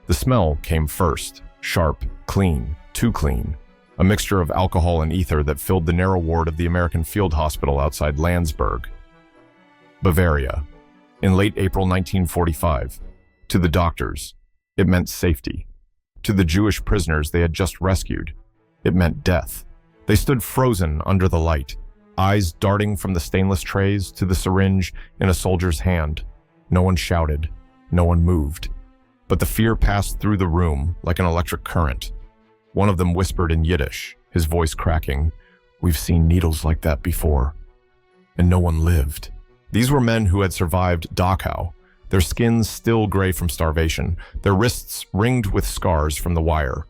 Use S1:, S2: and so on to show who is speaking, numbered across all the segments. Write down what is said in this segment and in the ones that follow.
S1: The smell came first, sharp, clean, too clean, a mixture of alcohol and ether that filled the narrow ward of the American Field Hospital outside Landsberg, Bavaria. In late April 1945, to the doctors, it meant safety. To the Jewish prisoners they had just rescued, it meant death. They stood frozen under the light, eyes darting from the stainless trays to the syringe in a soldier's hand. No one shouted, no one moved. But the fear passed through the room like an electric current. One of them whispered in Yiddish, his voice cracking, "We've seen needles like that before." And no one lived. These were men who had survived Dachau, their skins still gray from starvation, their wrists ringed with scars from the wire.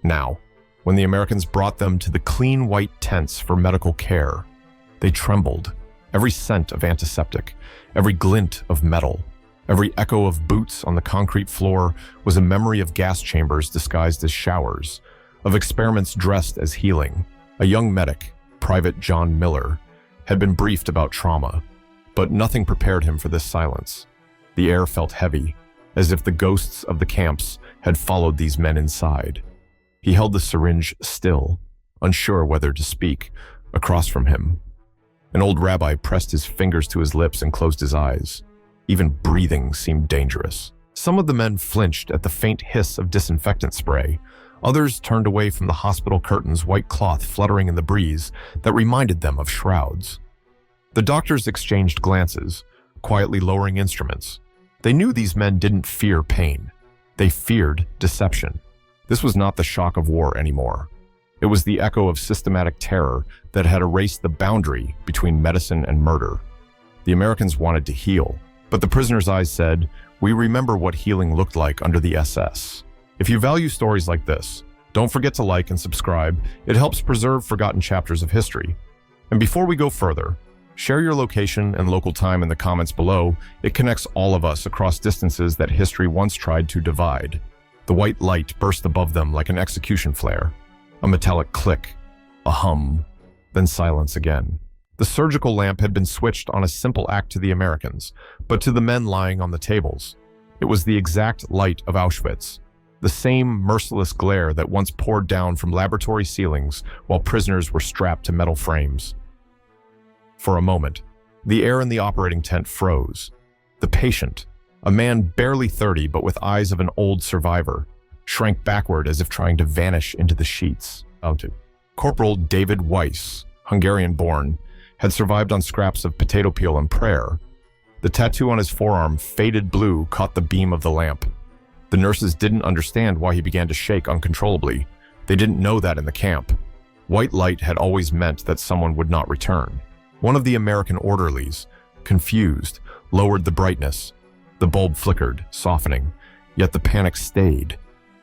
S1: Now, when the Americans brought them to the clean white tents for medical care, they trembled. Every scent of antiseptic, every glint of metal, every echo of boots on the concrete floor was a memory of gas chambers disguised as showers, of experiments dressed as healing. A young medic, Private John Miller, had been briefed about trauma, but nothing prepared him for this silence. The air felt heavy, as if the ghosts of the camps had followed these men inside. He held the syringe still, unsure whether to speak, across from him. An old rabbi pressed his fingers to his lips and closed his eyes. Even breathing seemed dangerous. Some of the men flinched at the faint hiss of disinfectant spray. Others turned away from the hospital curtains, white cloth fluttering in the breeze that reminded them of shrouds. The doctors exchanged glances, quietly lowering instruments. They knew these men didn't fear pain. They feared deception. This was not the shock of war anymore. It was the echo of systematic terror that had erased the boundary between medicine and murder. The Americans wanted to heal, but the prisoners' eyes said, "We remember what healing looked like under the SS." If you value stories like this, don't forget to like and subscribe. It helps preserve forgotten chapters of history. And before we go further, share your location and local time in the comments below. It connects all of us across distances that history once tried to divide. The white light burst above them like an execution flare. A metallic click, a hum, then silence again. The surgical lamp had been switched on a simple act to the Americans, but to the men lying on the tables, it was the exact light of Auschwitz, the same merciless glare that once poured down from laboratory ceilings while prisoners were strapped to metal frames. For a moment, the air in the operating tent froze. The patient, a man barely 30 but with eyes of an old survivor, shrank backward as if trying to vanish into the sheets. Corporal David Weiss, Hungarian-born, had survived on scraps of potato peel and prayer. The tattoo on his forearm, faded blue, caught the beam of the lamp. The nurses didn't understand why he began to shake uncontrollably. They didn't know that in the camp. White light had always meant that someone would not return. One of the American orderlies, confused, lowered the brightness. The bulb flickered, softening, yet the panic stayed.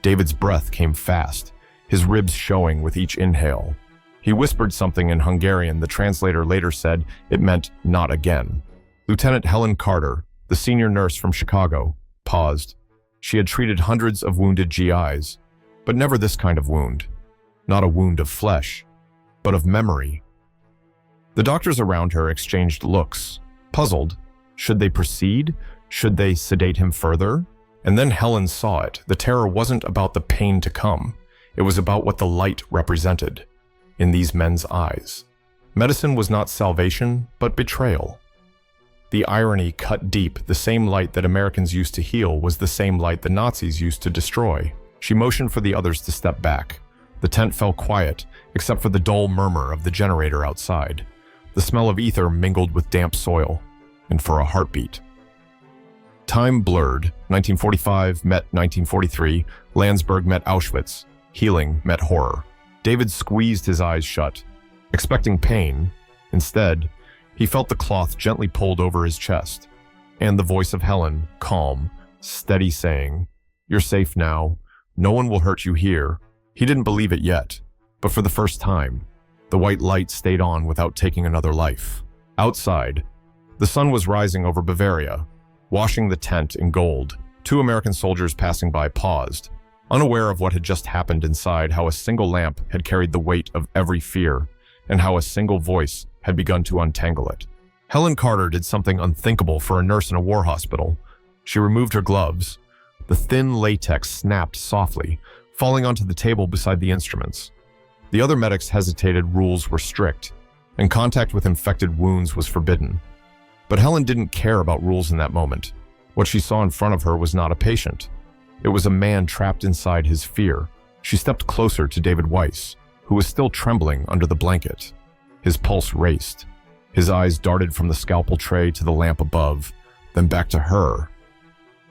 S1: David's breath came fast, his ribs showing with each inhale. He whispered something in Hungarian. The translator later said it meant "not again." Lieutenant Helen Carter, the senior nurse from Chicago, paused. She had treated hundreds of wounded GIs, but never this kind of wound. Not a wound of flesh, but of memory. The doctors around her exchanged looks, puzzled. Should they proceed? Should they sedate him further? And then Helen saw it. The terror wasn't about the pain to come. It was about what the light represented in these men's eyes. Medicine was not salvation, but betrayal. The irony cut deep. The same light that Americans used to heal was the same light the Nazis used to destroy. She motioned for the others to step back. The tent fell quiet, except for the dull murmur of the generator outside. The smell of ether mingled with damp soil, and for a heartbeat. Time blurred. 1945 met 1943. Landsberg met Auschwitz. Healing met horror. David squeezed his eyes shut, expecting pain. Instead, he felt the cloth gently pulled over his chest, and the voice of Helen, calm, steady, saying, "You're safe now. No one will hurt you here." He didn't believe it yet, but for the first time, the white light stayed on without taking another life. Outside, the sun was rising over Bavaria, washing the tent in gold. Two American soldiers passing by paused, unaware of what had just happened inside, how a single lamp had carried the weight of every fear, and how a single voice had begun to untangle it. Helen Carter did something unthinkable for a nurse in a war hospital. She removed her gloves, The thin latex snapped softly, falling onto the table beside the instruments. The other medics hesitated. Rules were strict, and contact with infected wounds was forbidden. But Helen didn't care about rules in that moment. What she saw in front of her was not a patient. It was a man trapped inside his fear. She stepped closer to David Weiss, who was still trembling under the blanket. His pulse raced. His eyes darted from the scalpel tray to the lamp above, then back to her.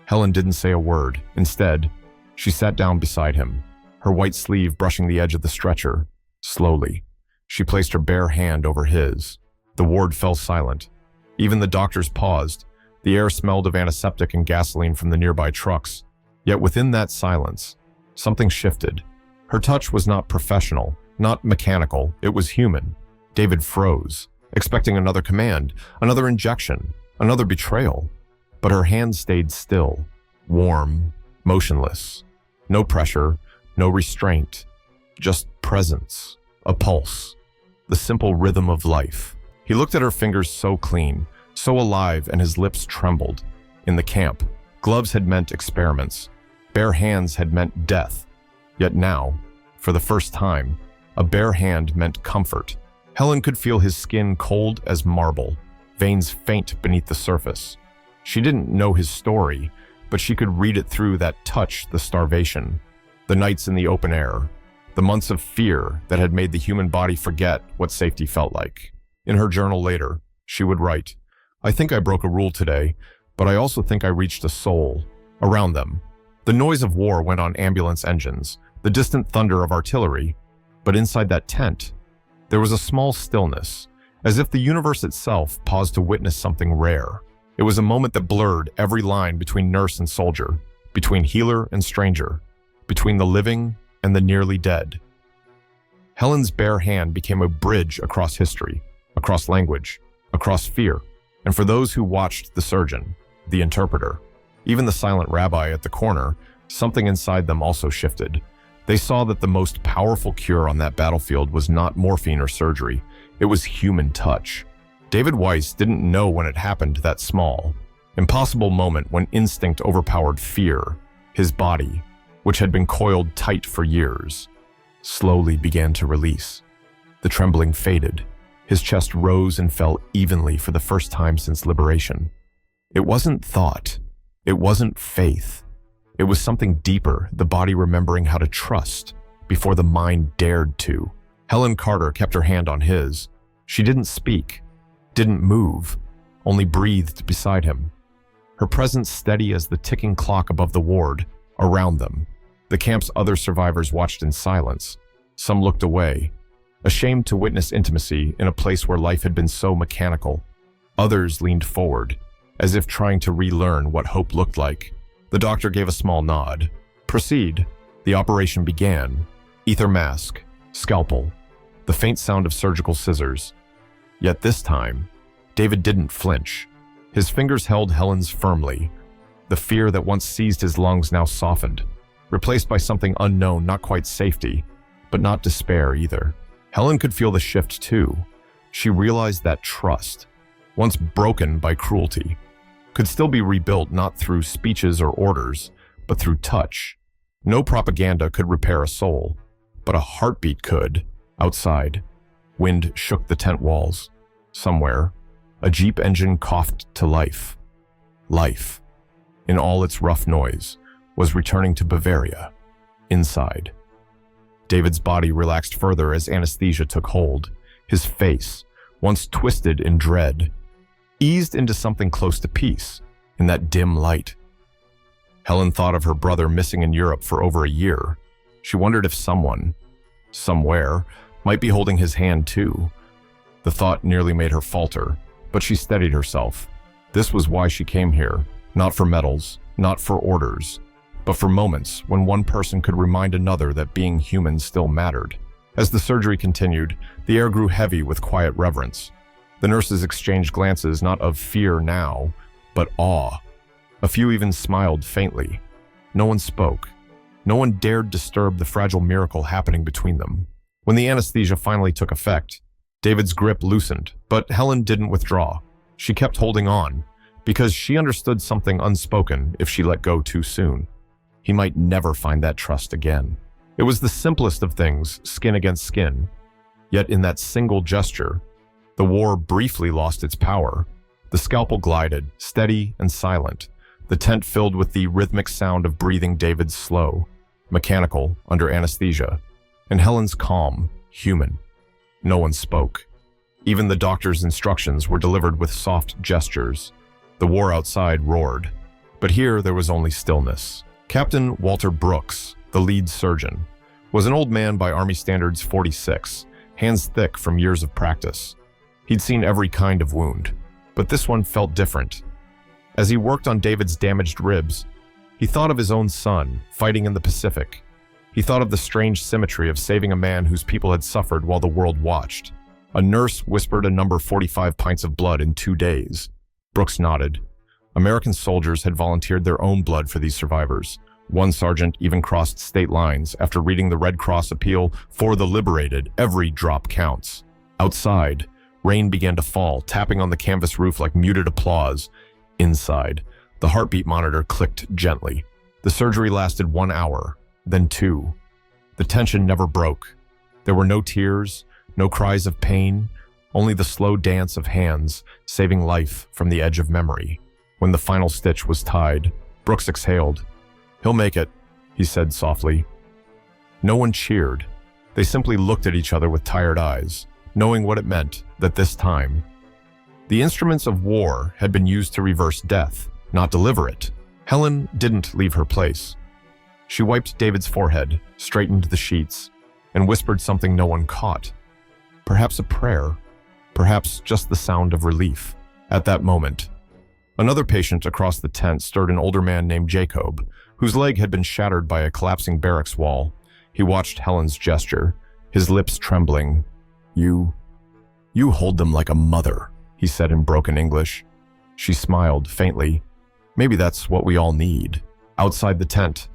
S1: Helen didn't say a word. Instead, she sat down beside him, her white sleeve brushing the edge of the stretcher. Slowly, she placed her bare hand over his. The ward fell silent. Even the doctors paused. The air smelled of antiseptic and gasoline from the nearby trucks. Yet within that silence, something shifted. Her touch was not professional, not mechanical. It was human. David froze, expecting another command, another injection, another betrayal. But her hand stayed still, warm, motionless. No pressure, no restraint, just presence, a pulse, the simple rhythm of life. He looked at her fingers so clean, so alive, and his lips trembled. In the camp, gloves had meant experiments. Bare hands had meant death. Yet now, for the first time, a bare hand meant comfort. Helen could feel his skin cold as marble, veins faint beneath the surface. She didn't know his story, but she could read it through that touch, the starvation, the nights in the open air, the months of fear that had made the human body forget what safety felt like. In her journal later, she would write, "I think I broke a rule today, but I also think I reached a soul." Around them, the noise of war went on ambulance engines, the distant thunder of artillery, but inside that tent, there was a small stillness, as if the universe itself paused to witness something rare. It was a moment that blurred every line between nurse and soldier, between healer and stranger, between the living and the nearly dead. Helen's bare hand became a bridge across history, across language, across fear, and for those who watched the surgeon, the interpreter, even the silent rabbi at the corner, something inside them also shifted. They saw that the most powerful cure on that battlefield was not morphine or surgery. It was human touch. David Weiss didn't know when it happened, that small, impossible moment when instinct overpowered fear. His body, which had been coiled tight for years, slowly began to release. The trembling faded. His chest rose and fell evenly for the first time since liberation. It wasn't thought. It wasn't faith. It was something deeper, the body remembering how to trust before the mind dared to. Helen Carter kept her hand on his. She didn't speak, didn't move, only breathed beside him. Her presence steady as the ticking clock above the ward, around them. The camp's other survivors watched in silence. Some looked away, ashamed to witness intimacy in a place where life had been so mechanical. Others leaned forward, as if trying to relearn what hope looked like. The doctor gave a small nod. "Proceed." The operation began. Ether mask, scalpel, the faint sound of surgical scissors. Yet this time, David didn't flinch. His fingers held Helen's firmly. The fear that once seized his lungs now softened, replaced by something unknown, not quite safety, but not despair either. Helen could feel the shift too. She realized that trust, once broken by cruelty, could still be rebuilt not through speeches or orders, but through touch. No propaganda could repair a soul, but a heartbeat could. Outside, wind shook the tent walls. Somewhere, a Jeep engine coughed to life. Life, in all its rough noise, was returning to Bavaria. Inside, David's body relaxed further as anesthesia took hold. His face, once twisted in dread, eased into something close to peace in that dim light. Helen thought of her brother missing in Europe for over a year. She wondered if someone, somewhere, might be holding his hand too. The thought nearly made her falter, but she steadied herself. This was why she came here, not for medals, not for orders, but for moments when one person could remind another that being human still mattered. As the surgery continued, the air grew heavy with quiet reverence. The nurses exchanged glances not of fear now, but awe. A few even smiled faintly. No one spoke. No one dared disturb the fragile miracle happening between them. When the anesthesia finally took effect, David's grip loosened, but Helen didn't withdraw. She kept holding on, because she understood something unspoken if she let go too soon. he might never find that trust again. It was the simplest of things, skin against skin. Yet in that single gesture, the war briefly lost its power. The scalpel glided, steady and silent, the tent filled with the rhythmic sound of breathing David's slow, mechanical, under anesthesia, and Helen's calm, human. No one spoke. Even the doctor's instructions were delivered with soft gestures. The war outside roared, but here there was only stillness. Captain Walter Brooks, the lead surgeon, was an old man by Army Standards 46, hands thick from years of practice. He'd seen every kind of wound, but this one felt different. As he worked on David's damaged ribs, he thought of his own son, fighting in the Pacific. He thought of the strange symmetry of saving a man whose people had suffered while the world watched. A nurse whispered a number 45 pints of blood in 2 days. Brooks nodded. American soldiers had volunteered their own blood for these survivors. One sergeant even crossed state lines after reading the Red Cross appeal for the liberated. Every drop counts. Outside, rain began to fall, tapping on the canvas roof like muted applause. Inside, the heartbeat monitor clicked gently. The surgery lasted 1 hour, then 2. The tension never broke. There were no tears, no cries of pain, only the slow dance of hands saving life from the edge of memory. When the final stitch was tied, Brooks exhaled. "He'll make it," he said softly. No one cheered. They simply looked at each other with tired eyes, knowing what it meant that this time, the instruments of war had been used to reverse death, not deliver it. Helen didn't leave her place. She wiped David's forehead, straightened the sheets, and whispered something no one caught. Perhaps a prayer, perhaps just the sound of relief. At that moment, another patient across the tent stirred, an older man named Jacob, whose leg had been shattered by a collapsing barracks wall. He watched Helen's gesture, his lips trembling. You hold them like a mother," he said in broken English. She smiled faintly. "Maybe that's what we all need." Outside the tent,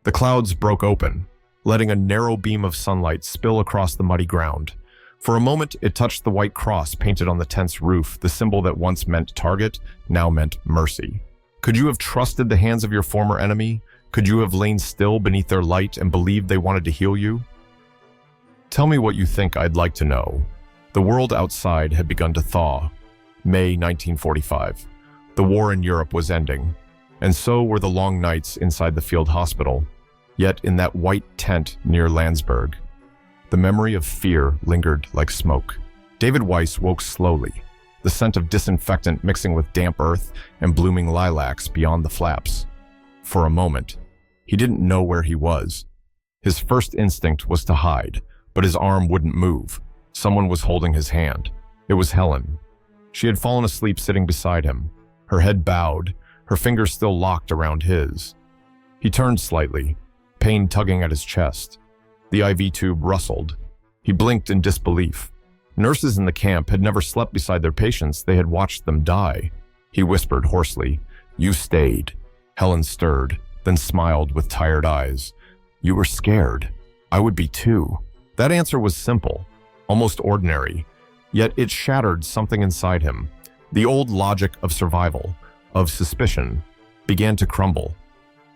S1: the clouds broke open, letting a narrow beam of sunlight spill across the muddy ground. For a moment, it touched the white cross painted on the tent's roof, the symbol that once meant target, now meant mercy. Could you have trusted the hands of your former enemy? Could you have lain still beneath their light and believed they wanted to heal you? Tell me what you think. I'd like to know. The world outside had begun to thaw. May 1945. The war in Europe was ending, and so were the long nights inside the field hospital. Yet in that white tent near Landsberg, the memory of fear lingered like smoke. David Weiss woke slowly, the scent of disinfectant mixing with damp earth and blooming lilacs beyond the flaps. For a moment, he didn't know where he was. His first instinct was to hide, but his arm wouldn't move. Someone was holding his hand. It was Helen. She had fallen asleep sitting beside him, her head bowed, her fingers still locked around his. He turned slightly, pain tugging at his chest. The IV tube rustled. He blinked in disbelief. Nurses in the camp had never slept beside their patients. They had watched them die. He whispered hoarsely, "You stayed." Helen stirred, then smiled with tired eyes. "You were scared. I would be too." That answer was simple, almost ordinary, yet it shattered something inside him. The old logic of survival, of suspicion, began to crumble.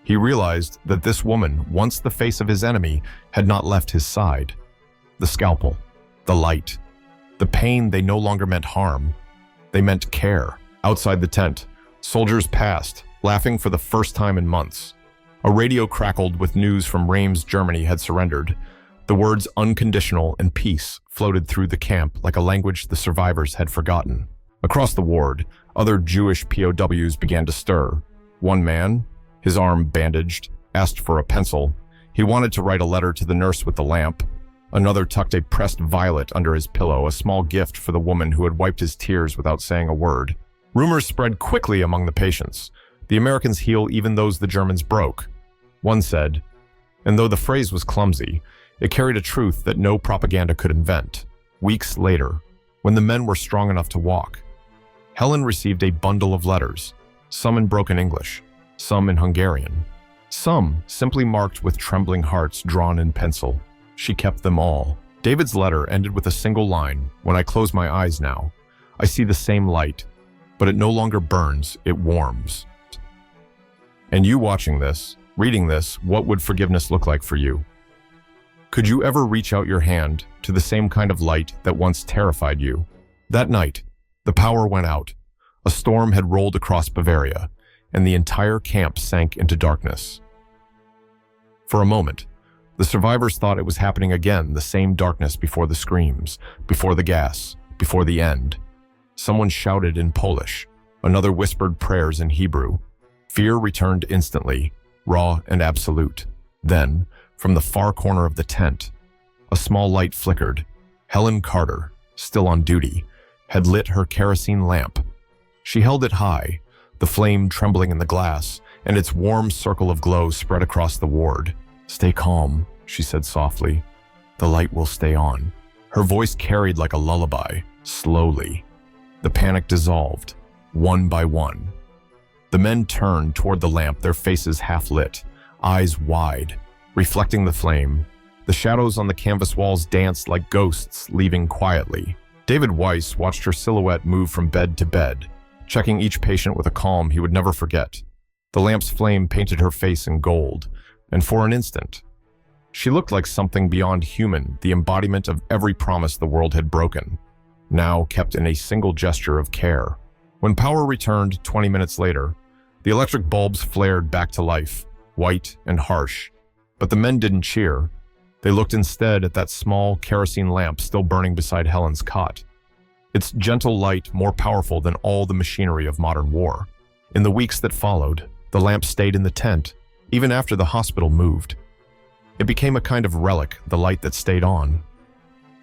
S1: He realized that this woman, once the face of his enemy, had not left his side. The scalpel, the light, the pain, they no longer meant harm. They meant care. Outside the tent, soldiers passed, laughing for the first time in months. A radio crackled with news from Reims. Germany had surrendered. The words unconditional and peace floated through the camp like a language the survivors had forgotten. Across the ward, other Jewish POWs began to stir. One man, his arm bandaged, asked for a pencil. He wanted to write a letter to the nurse with the lamp. Another tucked a pressed violet under his pillow, a small gift for the woman who had wiped his tears without saying a word. Rumors spread quickly among the patients. The Americans heal even those the Germans broke. One said, and though the phrase was clumsy, it carried a truth that no propaganda could invent. Weeks later, when the men were strong enough to walk, Helen received a bundle of letters, some in broken English, some in Hungarian, some simply marked with trembling hearts drawn in pencil. She kept them all. David's letter ended with a single line, "When I close my eyes now, I see the same light, but it no longer burns, it warms." And you watching this, Reading this, what would forgiveness look like for you? Could you ever reach out your hand to the same kind of light that once terrified you? That night, the power went out. A storm had rolled across Bavaria, and the entire camp sank into darkness. For a moment, the survivors thought it was happening again, the same darkness before the screams, before the gas, before the end. Someone shouted in Polish. Another whispered prayers in Hebrew. Fear returned instantly, raw and absolute. Then, from the far corner of the tent, a small light flickered. Helen Carter, still on duty, had lit her kerosene lamp. She held it high, the flame trembling in the glass, and its warm circle of glow spread across the ward. "Stay calm," she said softly. "The light will stay on." Her voice carried like a lullaby, slowly. The panic dissolved, one by one. The men turned toward the lamp, their faces half lit, eyes wide, reflecting the flame. The shadows on the canvas walls danced like ghosts, leaving quietly. David Weiss watched her silhouette move from bed to bed, checking each patient with a calm he would never forget. The lamp's flame painted her face in gold, and for an instant, she looked like something beyond human, the embodiment of every promise the world had broken, now kept in a single gesture of care. When power returned 20 minutes later, the electric bulbs flared back to life, white and harsh. But the men didn't cheer. They looked instead at that small kerosene lamp still burning beside Helen's cot. Its gentle light more powerful than all the machinery of modern war. In the weeks that followed, the lamp stayed in the tent, even after the hospital moved. It became a kind of relic, the light that stayed on.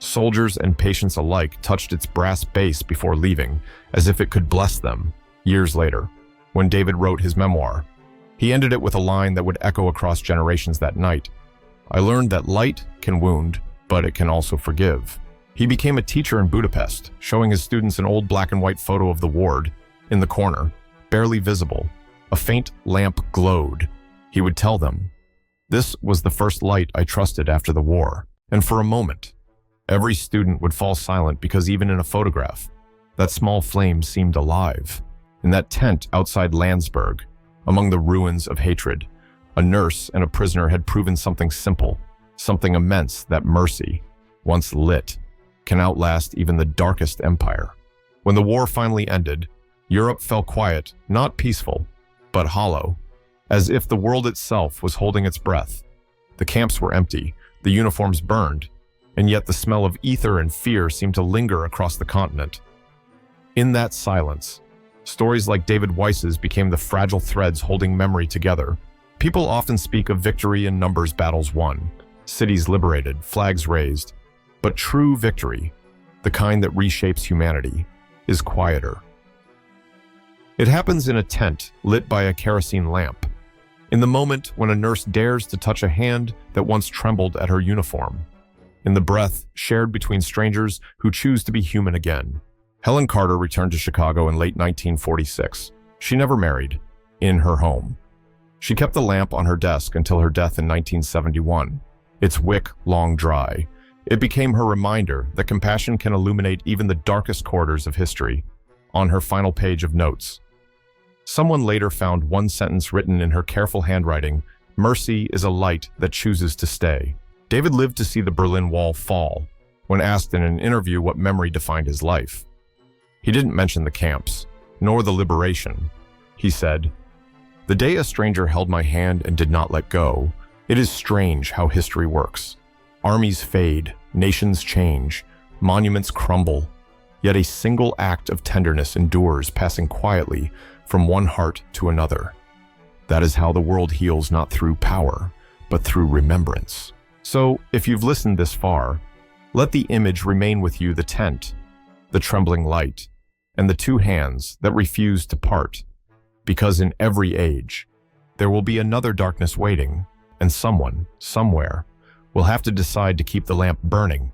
S1: Soldiers and patients alike touched its brass base before leaving, as if it could bless them. Years later, when David wrote his memoir, he ended it with a line that would echo across generations that night. "I learned that light can wound, but it can also forgive." He became a teacher in Budapest, showing his students an old black and white photo of the ward. In the corner, barely visible, a faint lamp glowed. He would tell them, "This was the first light I trusted after the war." And for a moment, every student would fall silent because even in a photograph, that small flame seemed alive. In that tent outside Landsberg, among the ruins of hatred, a nurse and a prisoner had proven something simple, something immense, that mercy, once lit, can outlast even the darkest empire. When the war finally ended, Europe fell quiet, not peaceful, but hollow, as if the world itself was holding its breath. The camps were empty, the uniforms burned, and yet the smell of ether and fear seemed to linger across the continent. In that silence, stories like David Weiss's became the fragile threads holding memory together. People often speak of victory in numbers, battles won, cities liberated, flags raised. But true victory, the kind that reshapes humanity, is quieter. It happens in a tent lit by a kerosene lamp, in the moment when a nurse dares to touch a hand that once trembled at her uniform, in the breath shared between strangers who choose to be human again. Helen Carter returned to Chicago in late 1946. She never married, in her home. She kept the lamp on her desk until her death in 1971, its wick long dry. It became her reminder that compassion can illuminate even the darkest corridors of history. On her final page of notes, someone later found one sentence written in her careful handwriting: "Mercy is a light that chooses to stay." David lived to see the Berlin Wall fall. When asked in an interview what memory defined his life, he didn't mention the camps, nor the liberation. He said, "The day a stranger held my hand and did not let go, it is strange how history works. Armies fade, nations change, monuments crumble, yet a single act of tenderness endures, passing quietly from one heart to another. That is how the world heals, not through power, but through remembrance." So, if you've listened this far, let the image remain with you: the tent, the trembling light, and the two hands that refuse to part. Because in every age, there will be another darkness waiting, and someone, somewhere, will have to decide to keep the lamp burning